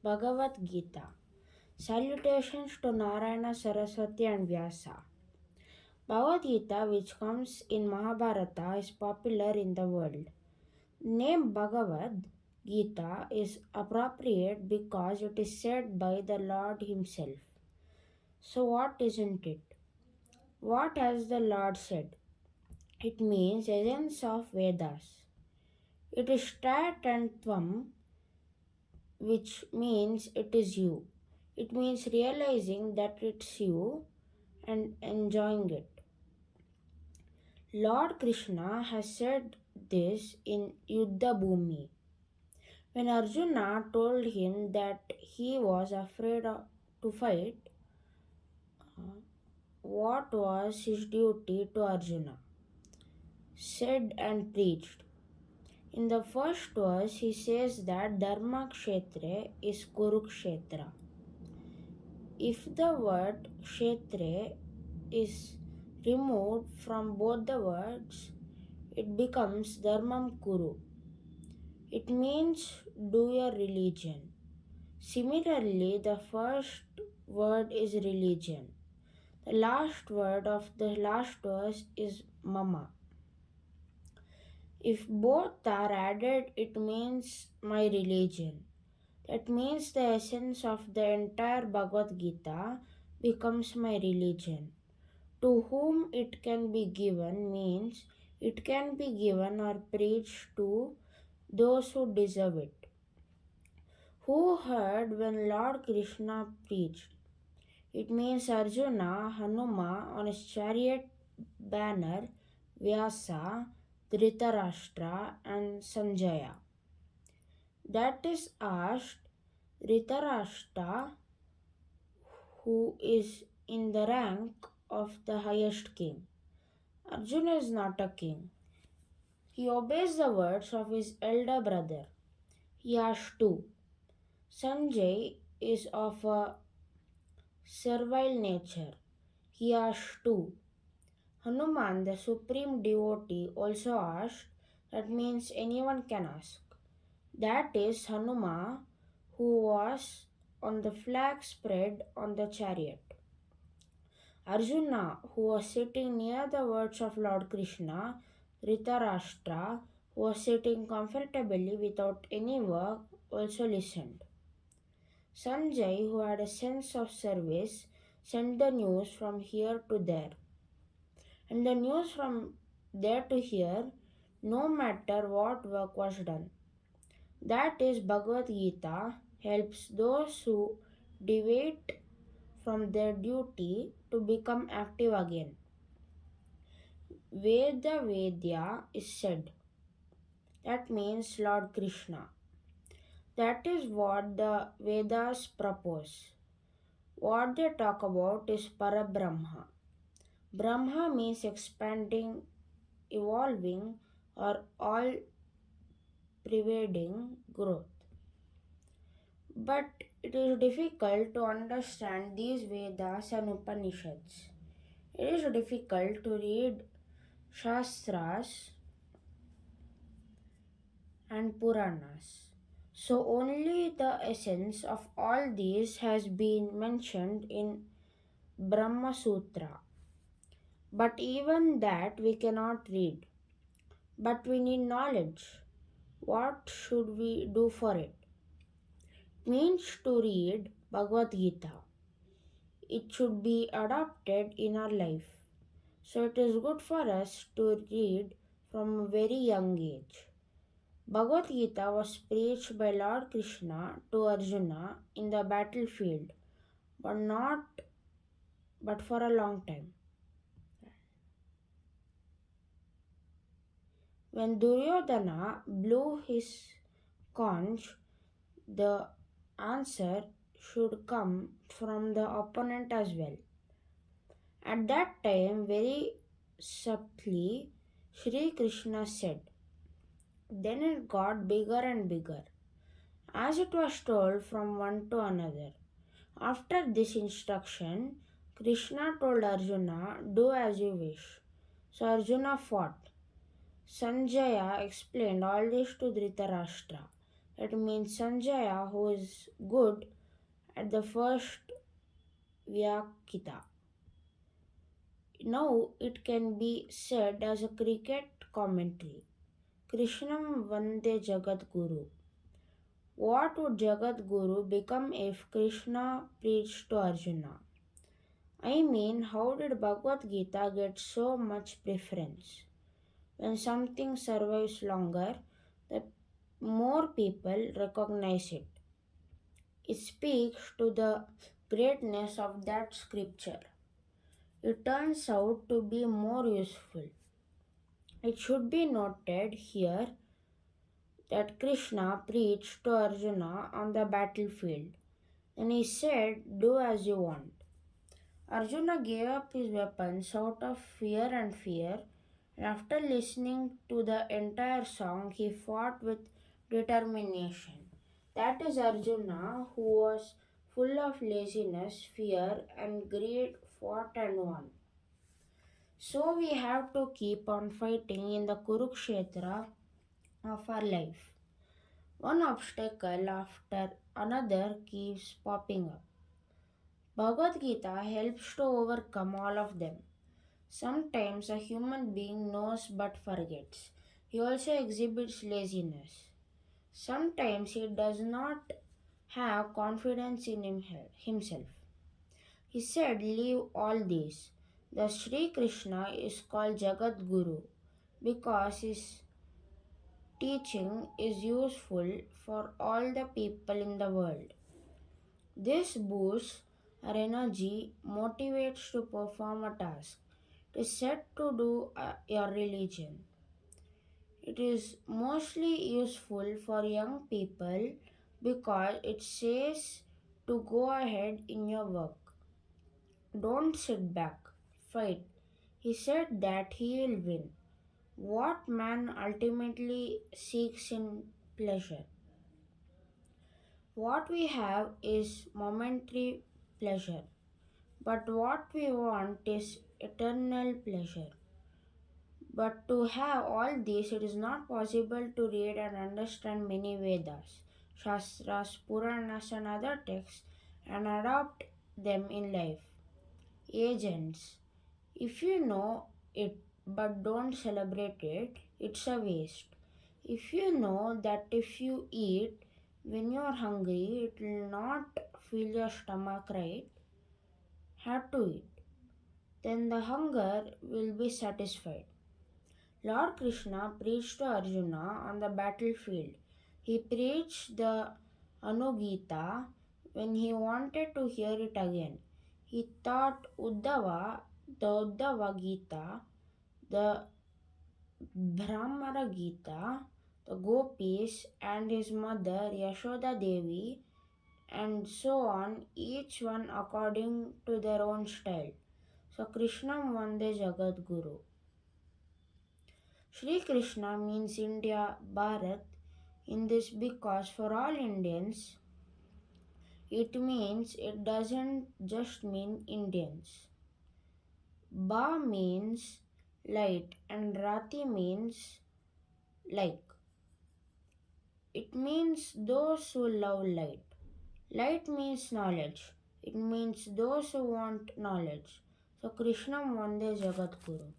Bhagavad-Gita. Salutations to Narayana, Saraswati and Vyasa. Bhagavad-Gita, which comes in Mahabharata, is popular in the world. Name Bhagavad Gita is appropriate because it is said by the Lord Himself. So what isn't it? What has the Lord said? It means essence of Vedas. It is Tat and Tvam, which means it is you. It means realizing that it's you and enjoying it. Lord Krishna has said this in Yuddha Bhumi. When Arjuna told him that he was to fight, what was his duty to Arjuna? Said and preached. In the first verse, he says that Dharma Kshetre is Kurukshetra. If the word Kshetre is removed from both the words, it becomes Dharmam Kuru. It means do your religion. Similarly, the first word is religion. The last word of the last verse is Mama. If both are added, it means my religion. That means the essence of the entire Bhagavad Gita becomes my religion. To whom it can be given means it can be given or preached to those who deserve it. Who heard when Lord Krishna preached? It means Arjuna, Hanuma on his chariot banner, Vyasa, Dhritarashtra and Sanjaya. That is asked Dhritarashtra, who is in the rank of the highest king. Arjuna is not a king. He obeys the words of his elder brother. He has two. Sanjay is of a servile nature. He has two. Hanuman, the supreme devotee, also asked. That means anyone can ask. That is Hanuma, who was on the flag spread on the chariot. Arjuna, who was sitting near the words of Lord Krishna, Dhritarashtra, who was sitting comfortably without any work, also listened. Sanjay, who had a sense of service, sent the news from here to there. And the news from there to here, no matter what work was done. That is Bhagavad Gita helps those who deviate from their duty to become active again. Veda Vedya is said. That means Lord Krishna. That is what the Vedas propose. What they talk about is Parabrahma. Brahma means expanding, evolving, or all pervading growth. But it is difficult to understand these Vedas and Upanishads. It is difficult to read Shastras and Puranas. So only the essence of all these has been mentioned in Brahma Sutra. But even that we cannot read. But we need knowledge. What should we do for it? It means to read Bhagavad Gita. It should be adopted in our life. So it is good for us to read from a very young age. Bhagavad Gita was preached by Lord Krishna to Arjuna in the battlefield, but for a long time. When Duryodhana blew his conch, the answer should come from the opponent as well. At that time, very subtly, Sri Krishna said, then it got bigger and bigger, as it was told from one to another. After this instruction, Krishna told Arjuna, do as you wish. So Arjuna fought. Sanjaya explained all this to Dhritarashtra. It means Sanjaya who is good at the first Vyakita. Now it can be said as a cricket commentary. Krishnam Vande Jagat Guru. What would Jagat Guru become if Krishna preached to Arjuna? I mean, how did Bhagavad Gita get so much preference? When something survives longer, the more people recognize it. It speaks to the greatness of that scripture. It turns out to be more useful. It should be noted here that Krishna preached to Arjuna on the battlefield. And he said, "Do as you want." Arjuna gave up his weapons out of fear, and after listening to the entire song, he fought with determination. That is Arjuna, who was full of laziness, fear, and greed, fought and won. So we have to keep on fighting in the Kurukshetra of our life. One obstacle after another keeps popping up. Bhagavad Gita helps to overcome all of them. Sometimes a human being knows but forgets. He also exhibits laziness. Sometimes he does not have confidence in himself. He said, "Leave all this." The Sri Krishna is called Jagat Guru because his teaching is useful for all the people in the world. This boosts our energy, motivates to perform a task. It is said to do your religion. It is mostly useful for young people because it says to go ahead in your work. Don't sit back, fight. He said that he will win. What man ultimately seeks in pleasure? What we have is momentary pleasure, but what we want is eternal pleasure. But to have all this, it is not possible to read and understand many Vedas, Shastras, Puranas, and other texts and adopt them in life. Agents. If you know it but don't celebrate it, it's a waste. If you know that if you eat when you are hungry, it will not fill your stomach right, have to eat. Then the hunger will be satisfied. Lord Krishna preached to Arjuna on the battlefield. He preached the Anugita when he wanted to hear it again. He taught Uddhava the Uddhava Gita, the Brahmara Gita, the Gopis, and his mother Yashoda Devi, and so on, each one according to their own style. So Krishna Vande Jagat Guru. Sri Krishna means India, Bharat, in this because for all Indians, it doesn't just mean Indians. Ba means light and Rati means like. It means those who love light. Light means knowledge. It means those who want knowledge. So Krishna Vande Jagat Guru.